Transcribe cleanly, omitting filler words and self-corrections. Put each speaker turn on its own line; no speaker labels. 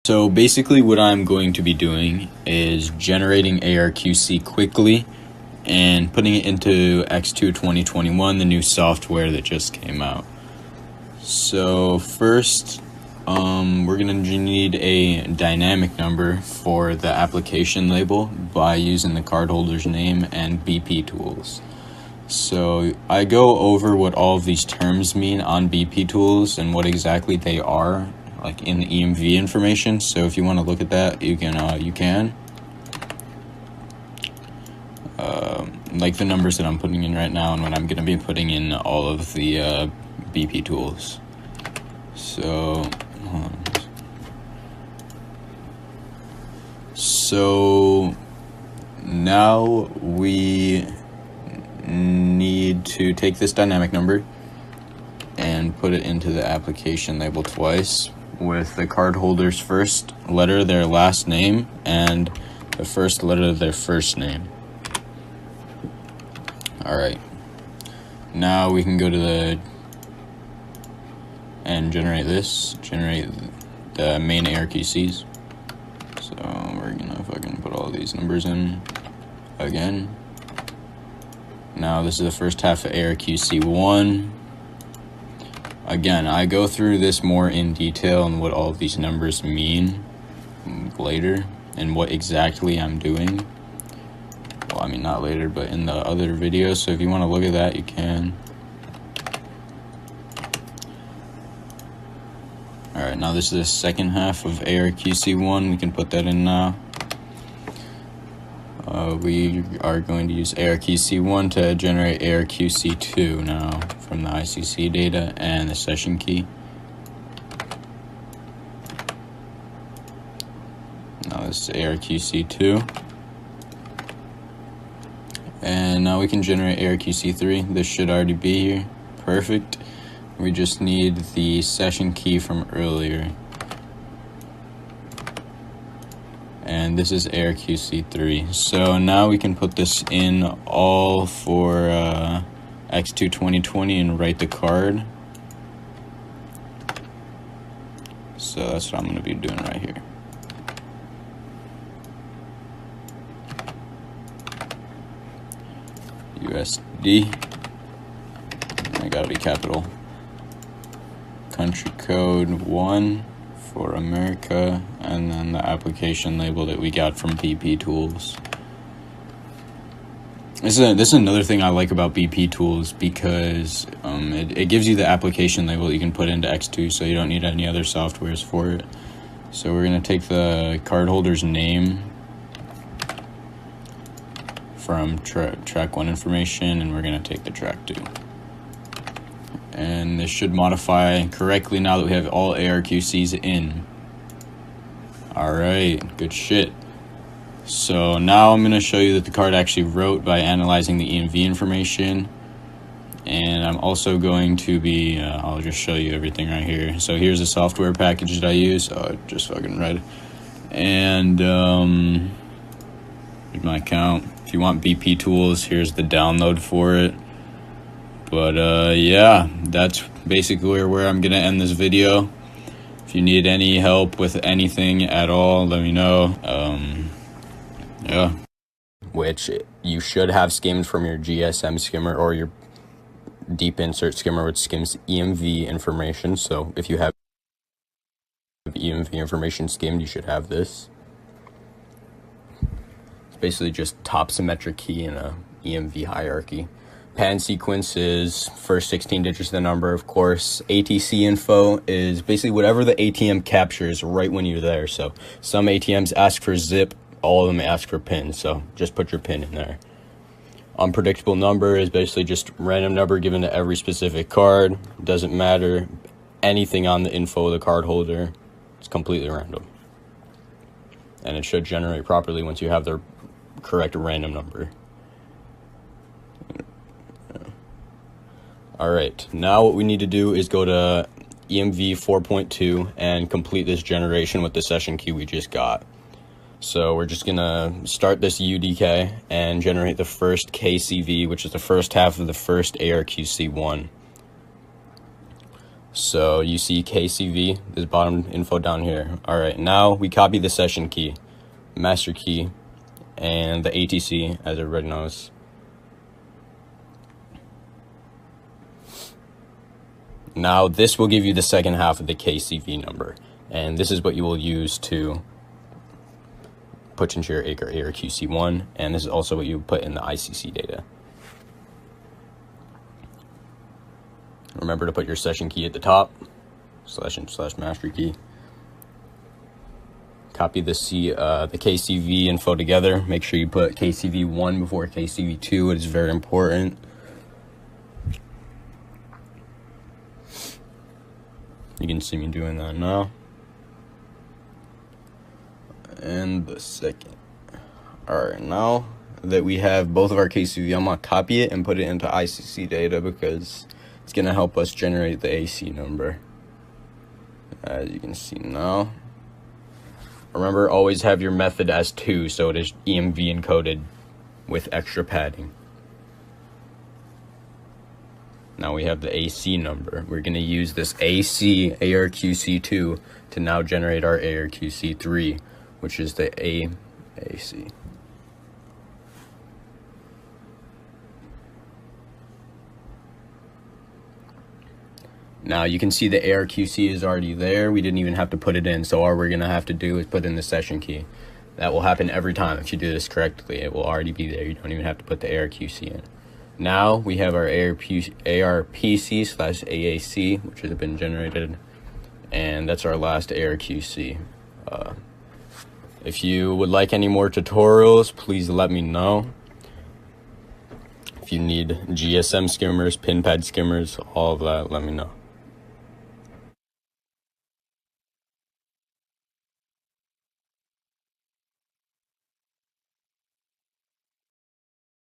So basically what I'm going to be doing is generating ARQC quickly and putting it into X2 2021, the new software that just came out. So first, we're going to need a dynamic number for the application label by using the cardholder's name and BP tools. So I go over what all of these terms mean on BP tools and what exactly they are, like in the EMV information. So if you want to look at that, you can. Like the numbers that I'm putting in right now and what I'm going to be putting in all of the BP tools. So, now we need to take this dynamic number and put it into the application label twice with the cardholder's first letter, their last name, and the first letter of their first name. Alright, now we can go to and generate the main ARQCs. So we're gonna fucking put all these numbers in again. Now this is the first half of ARQC1. Again, I go through this more in detail and what all of these numbers mean later and what exactly I'm doing. Well, I mean not later, but in the other videos. So if you want to look at that, you can. Alright, now this is the second half of ARQC1. We can put that in now. We are going to use ARQC1 to generate ARQC2 now from the ICC data and the session key. Now this is ARQC2. And now we can generate ARQC3. This should already be here. Perfect. We just need the session key from earlier. And this is ARQC3. So now we can put this in all for X2 2020 and write the card. So that's what I'm going to be doing right here. USD. I gotta be capital. Country code 1 for America, and then the application label that we got from BP tools. This is another thing I like about BP tools, because it gives you the application label that you can put into X2, so you don't need any other softwares for it. So we're going to take the cardholder's name from track 1 information, and we're going to take the track 2. And this should modify correctly now that we have all ARQCs in. Alright, good shit. So now I'm going to show you that the card actually wrote by analyzing the EMV information. And I'm also going to be, I'll just show you everything right here. So here's the software package that I use. Oh, I just fucking read it. And here's my account. If you want BP tools, here's the download for it. But yeah, that's basically where I'm gonna end this video. If you need any help with anything at all, let me know. Yeah. Which you should have skimmed from your GSM skimmer or your deep insert skimmer, which skims EMV information. So if you have EMV information skimmed, you should have this. It's basically just top symmetric key in a EMV hierarchy. Pan sequence is first 16 digits of the number, of course. ATC info is basically whatever the ATM captures right when you're there. So some ATMs ask for zip, all of them ask for PIN, so just put your PIN in there. Unpredictable number is basically just random number given to every specific card. Doesn't matter anything on the info of the card holder. It's completely random. And it should generate properly once you have the correct random number. Alright, now what we need to do is go to EMV 4.2 and complete this generation with the session key we just got. So we're just gonna start this UDK and generate the first KCV, which is the first half of the first ARQC1. So you see KCV, this bottom info down here. All right, now we copy the session key, master key, and the ATC, as everybody knows. Now this will give you the second half of the KCV number, and this is what you will use to put into your ARQC1, and this is also what you put in the ICC data. Remember to put your session key at the top, / master key. Copy the KCV info together. Make sure you put KCV1 before KCV2. It is very important. You can see me doing that now. And the second. Alright, now that we have both of our KCV, I'm going to copy it and put it into ICC data because it's going to help us generate the AC number. As you can see now. Remember, always have your method as 2, so it is EMV encoded with extra padding. Now we have the AC number. We're going to use this AC ARQC2 to now generate our ARQC3, which is the AAC. Now you can see the ARQC is already there. We didn't even have to put it in. So all we're going to have to do is put in the session key. That will happen every time. If you do this correctly, it will already be there. You don't even have to put the ARQC in. Now we have our ARPC/AAC, which has been generated. And that's our last ARQC. If you would like any more tutorials, please let me know. If you need GSM skimmers, pin pad skimmers, all of that, let me know.